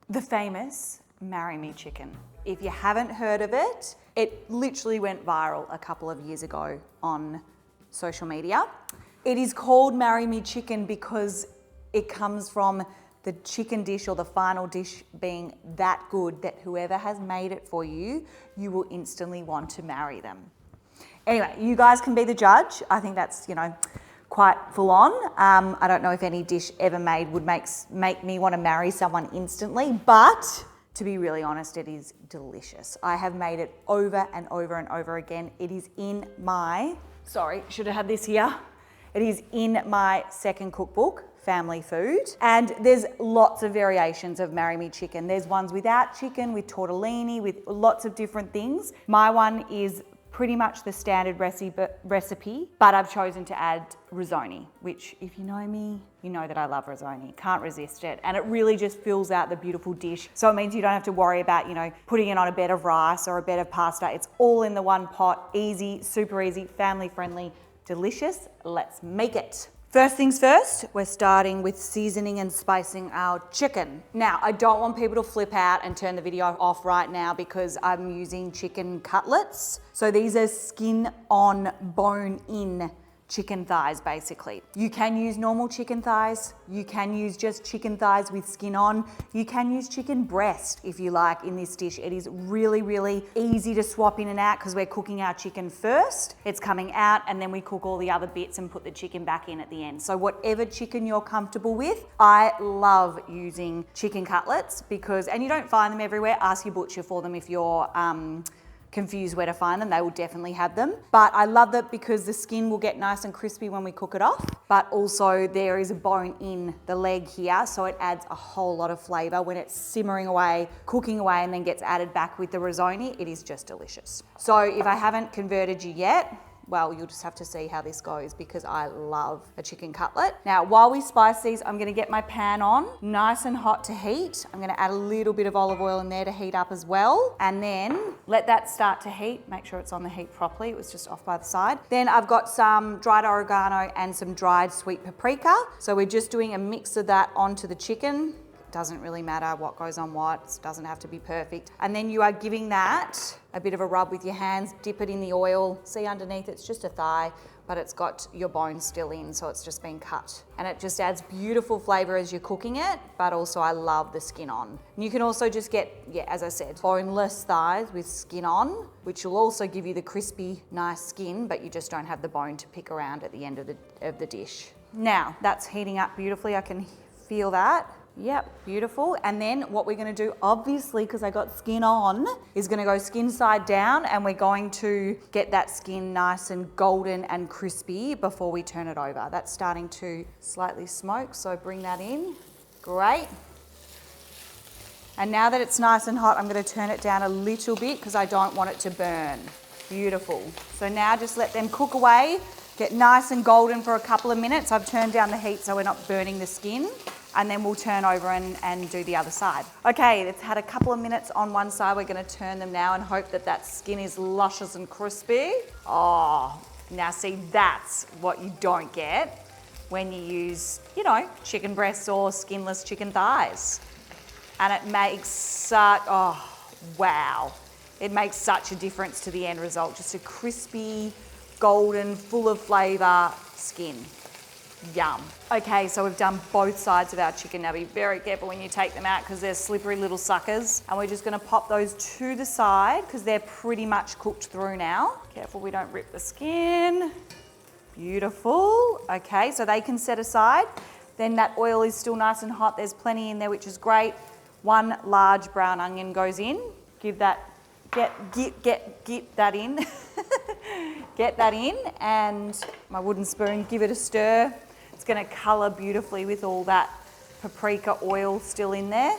The famous Marry Me chicken. If you haven't heard of it, it literally went viral a couple of years ago on social media. It is called Marry Me chicken because it comes from the chicken dish or the final dish being that good that whoever has made it for you, you will instantly want to marry them. Anyway, you guys can be the judge. I think that's, quite full on. I don't know if any dish ever made would make me want to marry someone instantly, but to be really honest, it is delicious. I have made it over and over and over again. It is in my, should have had this here. It is in my second cookbook, Family Food. And there's lots of variations of Marry Me chicken. There's ones without chicken, with tortellini, with lots of different things. My one is pretty much the standard recipe, but I've chosen to add Risoni, which if you know me, you know that I love Risoni. Can't resist it. And it really just fills out the beautiful dish. So it means you don't have to worry about, putting it on a bed of rice or a bed of pasta. It's all in the one pot, easy, super easy, family friendly, delicious. Let's make it. First things first, we're starting with seasoning and spicing our chicken. Now, I don't want people to flip out and turn the video off right now because I'm using chicken cutlets. So these are skin on, bone in chicken thighs, basically. You can use normal chicken thighs. You can use just chicken thighs with skin on. You can use chicken breast if you like in this dish. It is really, really easy to swap in and out because we're cooking our chicken first. It's coming out and then we cook all the other bits and put the chicken back in at the end. So whatever chicken you're comfortable with, I love using chicken cutlets because, and you don't find them everywhere, ask your butcher for them if you're confused where to find them. They will definitely have them. But I love that because the skin will get nice and crispy when we cook it off, but also there is a bone in the leg here, so it adds a whole lot of flavour when it's simmering away, cooking away, and then gets added back with the risoni. It is just delicious. So if I haven't converted you yet, well, you'll just have to see how this goes because I love a chicken cutlet. Now, while we spice these, I'm gonna get my pan on, nice and hot to heat. I'm gonna add a little bit of olive oil in there to heat up as well. And then let that start to heat. Make sure it's on the heat properly. It was just off by the side. Then I've got some dried oregano and some dried sweet paprika. So we're just doing a mix of that onto the chicken. Doesn't really matter what goes on what, it doesn't have to be perfect. And then you are giving that a bit of a rub with your hands, dip it in the oil. See underneath, it's just a thigh, but it's got your bone still in, so it's just been cut. And it just adds beautiful flavor as you're cooking it, but also I love the skin on. And you can also just get, as I said, boneless thighs with skin on, which will also give you the crispy, nice skin, but you just don't have the bone to pick around at the end of the dish. Now, that's heating up beautifully. I can feel that. Yep, beautiful. And then what we're gonna do, obviously, because I got skin on, is gonna go skin side down and we're going to get that skin nice and golden and crispy before we turn it over. That's starting to slightly smoke, so bring that in. Great. And now that it's nice and hot, I'm gonna turn it down a little bit because I don't want it to burn. Beautiful. So now just let them cook away, get nice and golden for a couple of minutes. I've turned down the heat so we're not burning the skin. And then we'll turn over and do the other side. Okay, it's had a couple of minutes on one side. We're gonna turn them now and hope that that skin is luscious and crispy. Oh, now see, that's what you don't get when you use, chicken breasts or skinless chicken thighs. And it makes such, oh, wow. It makes such a difference to the end result. Just a crispy, golden, full of flavour skin. Yum. Okay, so we've done both sides of our chicken. Now be very careful when you take them out because they're slippery little suckers. And we're just gonna pop those to the side because they're pretty much cooked through now. Careful we don't rip the skin. Beautiful. Okay, so they can set aside. Then that oil is still nice and hot. There's plenty in there, which is great. One large brown onion goes in. Give that, get that in. Get that in, and my wooden spoon, give it a stir. It's gonna colour beautifully with all that paprika oil still in there.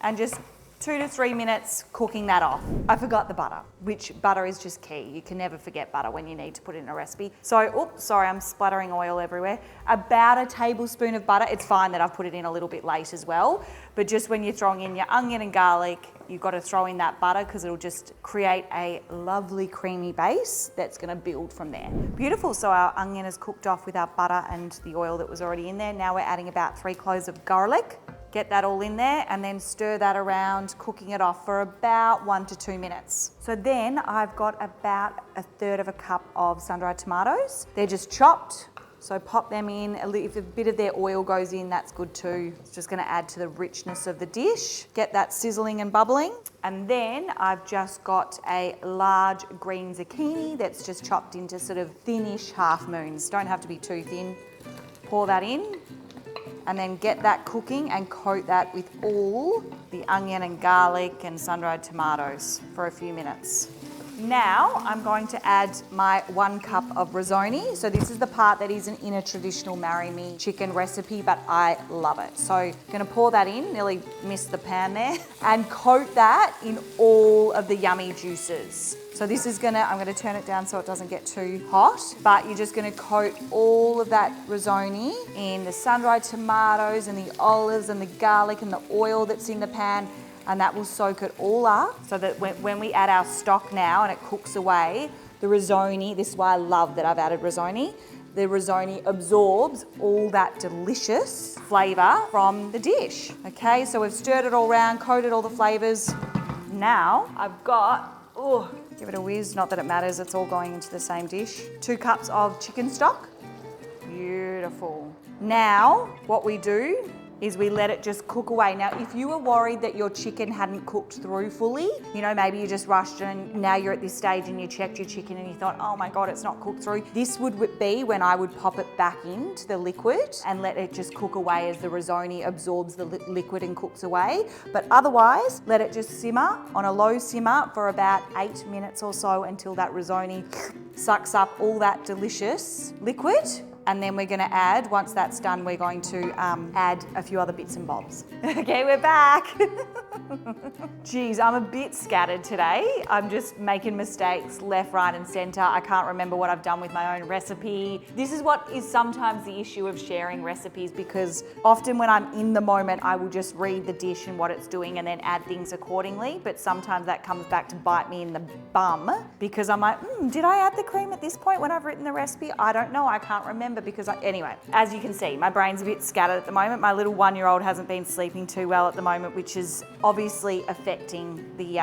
And just 2 to 3 minutes cooking that off. I forgot the butter, which butter is just key. You can never forget butter when you need to put it in a recipe. So, oops, sorry, I'm splattering oil everywhere. About a tablespoon of butter. It's fine that I've put it in a little bit late as well, but just when you're throwing in your onion and garlic, you've got to throw in that butter because it'll just create a lovely creamy base that's going to build from there. Beautiful, so our onion is cooked off with our butter and the oil that was already in there. Now we're adding about 3 cloves of garlic. Get that all in there and then stir that around, cooking it off for about 1 to 2 minutes. So then I've got about 1/3 cup of sun-dried tomatoes. They're just chopped. So pop them in. If a bit of their oil goes in, that's good too. It's just going to add to the richness of the dish. Get that sizzling and bubbling. And then I've just got a large green zucchini that's just chopped into sort of thinnish half moons. Don't have to be too thin. Pour that in and then get that cooking and coat that with all the onion and garlic and sun-dried tomatoes for a few minutes. Now I'm going to add my 1 cup of risoni. So this is the part that isn't in a traditional marry me chicken recipe, but I love it. So I'm gonna pour that in, nearly missed the pan there, and coat that in all of the yummy juices. So this is I'm gonna turn it down so it doesn't get too hot, but you're just gonna coat all of that risoni in the sun-dried tomatoes and the olives and the garlic and the oil that's in the pan, and that will soak it all up so that when we add our stock now and it cooks away, the risoni, this is why I love that I've added risoni, the risoni absorbs all that delicious flavour from the dish. Okay, so we've stirred it all around, coated all the flavours. Now I've got, give it a whiz, not that it matters, it's all going into the same dish. 2 cups of chicken stock. Beautiful. Now what we do is we let it just cook away. Now, if you were worried that your chicken hadn't cooked through fully, you know, maybe you just rushed and now you're at this stage and you checked your chicken and you thought, oh my God, it's not cooked through. This would be when I would pop it back into the liquid and let it just cook away as the risoni absorbs the liquid and cooks away. But otherwise, let it just simmer on a low simmer for about 8 minutes or so until that risoni sucks up all that delicious liquid. And then we're gonna add, once that's done, we're going to add a few other bits and bobs. Okay, we're back. Geez, I'm a bit scattered today. I'm just making mistakes left, right, and center. I can't remember what I've done with my own recipe. This is what is sometimes the issue of sharing recipes, because often when I'm in the moment, I will just read the dish and what it's doing and then add things accordingly. But sometimes that comes back to bite me in the bum because I'm like, did I add the cream at this point when I've written the recipe? I don't know, I can't remember because anyway, as you can see, my brain's a bit scattered at the moment. My little 1-year-old hasn't been sleeping too well at the moment, which is obviously affecting the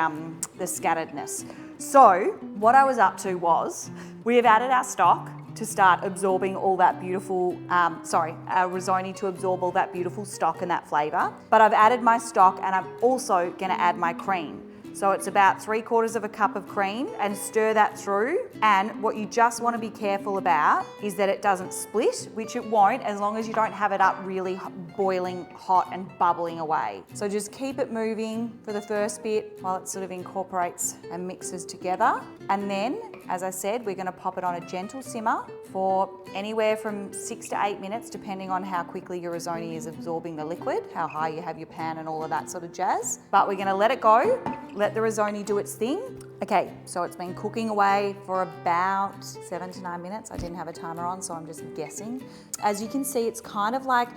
scatteredness. So what I was up to was, we have added our stock to start absorbing all that beautiful, our risoni to absorb all that beautiful stock and that flavour. But I've added my stock and I'm also gonna add my cream. So it's about 3/4 cup of cream and stir that through. And what you just want to be careful about is that it doesn't split, which it won't as long as you don't have it up really boiling hot and bubbling away. So just keep it moving for the first bit while it sort of incorporates and mixes together. And then, as I said, we're going to pop it on a gentle simmer for anywhere from 6 to 8 minutes, depending on how quickly your risoni is absorbing the liquid, how high you have your pan and all of that sort of jazz. But we're going to let it go. Let the risoni do its thing. Okay, so it's been cooking away for about 7 to 9 minutes. I didn't have a timer on, so I'm just guessing. As you can see, it's kind of like,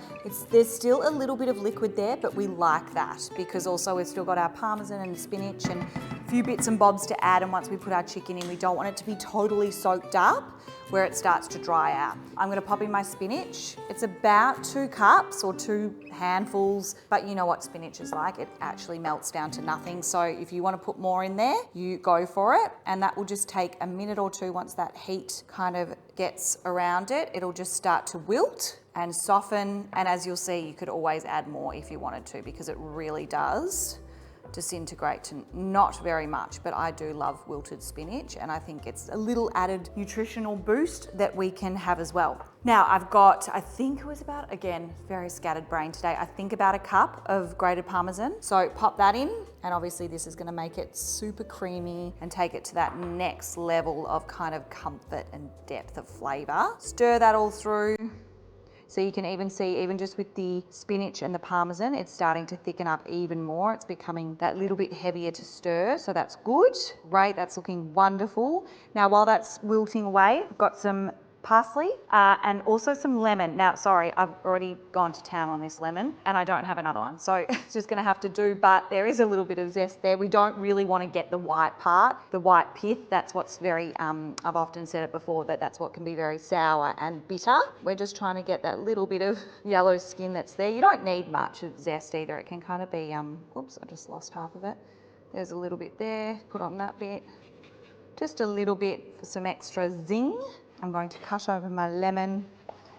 there's still a little bit of liquid there, but we like that because also we've still got our parmesan and spinach and a few bits and bobs to add. And once we put our chicken in, we don't want it to be totally soaked up where it starts to dry out. I'm gonna pop in my spinach. It's about 2 cups or 2 handfuls, but you know what spinach is like. It actually melts down to nothing. So if you wanna put more in there, you go for it. And that will just take a minute or two. Once that heat kind of gets around it, it'll just start to wilt and soften. And as you'll see, you could always add more if you wanted to, because it really does disintegrate to not very much, but I do love wilted spinach and I think it's a little added nutritional boost that we can have as well. Now I've got, I think it was about, again, very scattered brain today, I think about 1 cup of grated parmesan. So pop that in, and obviously this is going to make it super creamy and take it to that next level of kind of comfort and depth of flavour. Stir that all through. So you can even see, even just with the spinach and the parmesan, it's starting to thicken up even more. It's becoming that little bit heavier to stir, so that's good. Great, that's looking wonderful. Now while that's wilting away, I've got some parsley and also some lemon. Now, sorry, I've already gone to town on this lemon and I don't have another one. So it's just gonna have to do, but there is a little bit of zest there. We don't really want to get the white part, the white pith. That's what's very, I've often said it before, that that's what can be very sour and bitter. We're just trying to get that little bit of yellow skin that's there. You don't need much of zest either. It can kind of be, oops, I just lost half of it. There's a little bit there, put on that bit. Just a little bit for some extra zing. I'm going to cut over my lemon.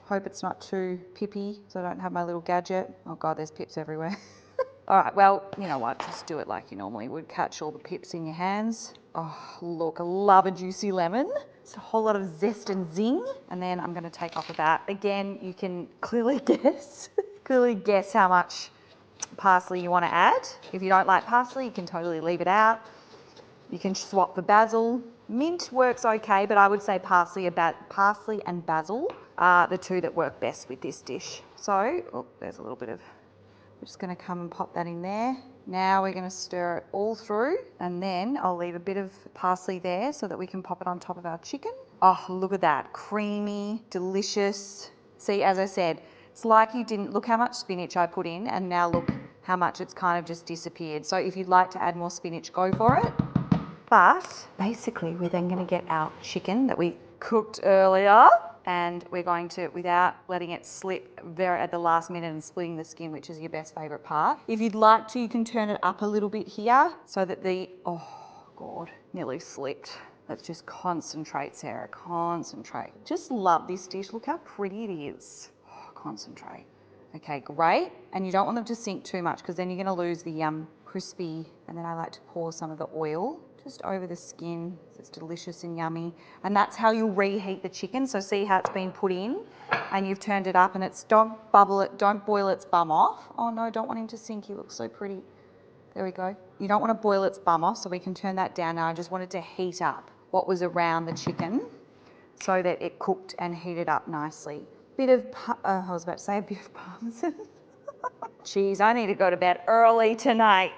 Hope it's not too pippy so I don't have my little gadget. Oh God, there's pips everywhere. All right, well, you know what? Just do it like you normally would. Catch all the pips in your hands. Oh, look, I love a juicy lemon. It's a whole lot of zest and zing. And then I'm gonna take off of that. Again, you can clearly guess how much parsley you wanna add. If you don't like parsley, you can totally leave it out. You can swap for basil. Mint works okay, but I would say parsley and basil are the two that work best with this dish. So, oh, there's a little bit of, we're just gonna come and pop that in there. Now we're gonna stir it all through, and then I'll leave a bit of parsley there so that we can pop it on top of our chicken. Oh, look at that, creamy, delicious. See, as I said, it's like you didn't, look how much spinach I put in, and now look how much it's kind of just disappeared. So if you'd like to add more spinach, go for it. But basically we're then going to get our chicken that we cooked earlier, and we're going to, without letting it slip very at the last minute and splitting the skin, which is your best favourite part. If you'd like to, you can turn it up a little bit here so that the, oh God, nearly slipped. Let's just concentrate, Sarah, concentrate. Just love this dish. Look how pretty it is. Oh, concentrate. Okay, great. And you don't want them to sink too much because then you're going to lose the crispy. And then I like to pour some of the oil just over the skin. It's delicious and yummy. And that's how you'll reheat the chicken. So see how it's been put in and you've turned it up, and it's, don't bubble it, don't boil its bum off. Oh no, don't want him to sink. He looks so pretty. There we go. You don't want to boil its bum off, so we can turn that down now. I just wanted to heat up what was around the chicken so that it cooked and heated up nicely. Bit of, I was about to say a bit of parmesan. Jeez, I need to go to bed early tonight.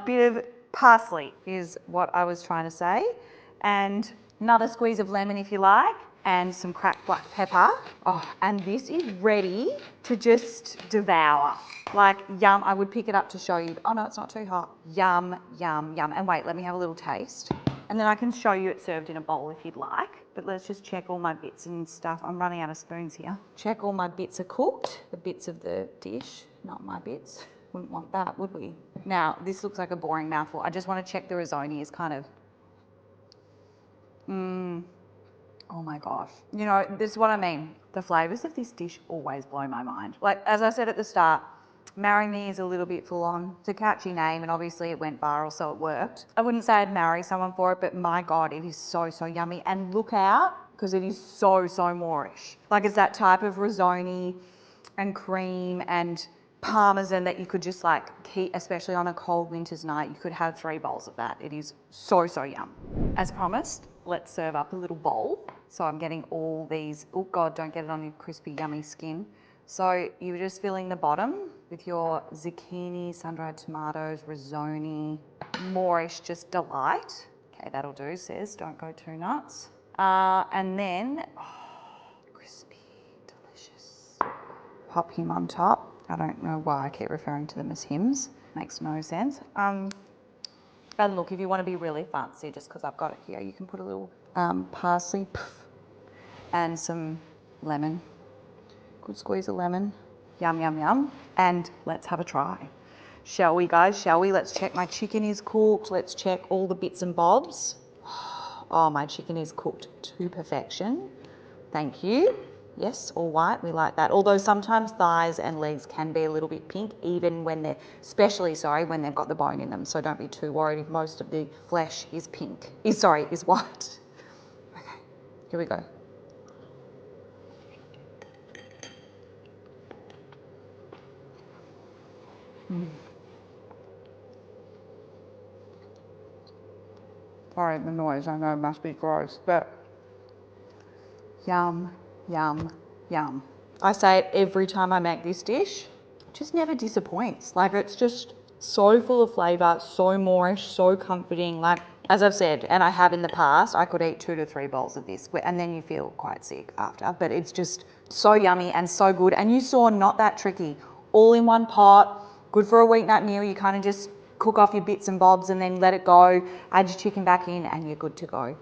Bit of parsley is what I was trying to say. And another squeeze of lemon if you like, and some cracked black pepper. Oh, and this is ready to just devour. Like yum, I would pick it up to show you. Oh no, it's not too hot. Yum, yum, yum. And wait, let me have a little taste. And then I can show you it served in a bowl if you'd like. But let's just check all my bits and stuff. I'm running out of spoons here. Check all my bits are cooked. The bits of the dish, not my bits. Wouldn't want that, would we? Now, this looks like a boring mouthful. I just want to check the risoni is kind of, oh my gosh. You know, this is what I mean. The flavours of this dish always blow my mind. Like, as I said at the start, Marry Me is a little bit full on. It's a catchy name and obviously it went viral, so it worked. I wouldn't say I'd marry someone for it, but my God, it is so, so yummy. And look out, because it is so, so Moorish. Like, it's that type of risoni and cream and parmesan that you could just like keep, especially on a cold winter's night. You could have 3 bowls of that. It is so, so yum. As promised, let's serve up a little bowl. So I'm getting all these, oh God, don't get it on your crispy, yummy skin. So you're just filling the bottom with your zucchini, sun-dried tomatoes, risoni, Moorish just delight. Okay, that'll do, says, don't go too nuts. And then, oh, crispy, delicious. Pop him on top. I don't know why I keep referring to them as hims. Makes no sense. And look, if you want to be really fancy, just because I've got it here, you can put a little parsley and some lemon. Good squeeze of lemon. Yum, yum, yum. And let's have a try. Shall we, guys? Shall we? Let's check my chicken is cooked. Let's check all the bits and bobs. Oh, my chicken is cooked to perfection. Thank you. Yes, all white, we like that. Although sometimes thighs and legs can be a little bit pink, even when they're, especially, sorry, when they've got the bone in them. So don't be too worried if most of the flesh is pink, is white. Okay, here we go. Sorry, the noise, I know it must be gross, but yum, yum, yum. I say it every time I make this dish, it just never disappoints. Like, it's just so full of flavour, so Moorish, so comforting. Like, As I've said, and I have in the past, I could eat 2 to 3 bowls of this, and then you feel quite sick after, but it's just so yummy and so good. And you saw, not that tricky, all in one pot, good for a weeknight meal. You kind of just cook off your bits and bobs and then let it go, add your chicken back in, and you're good to go.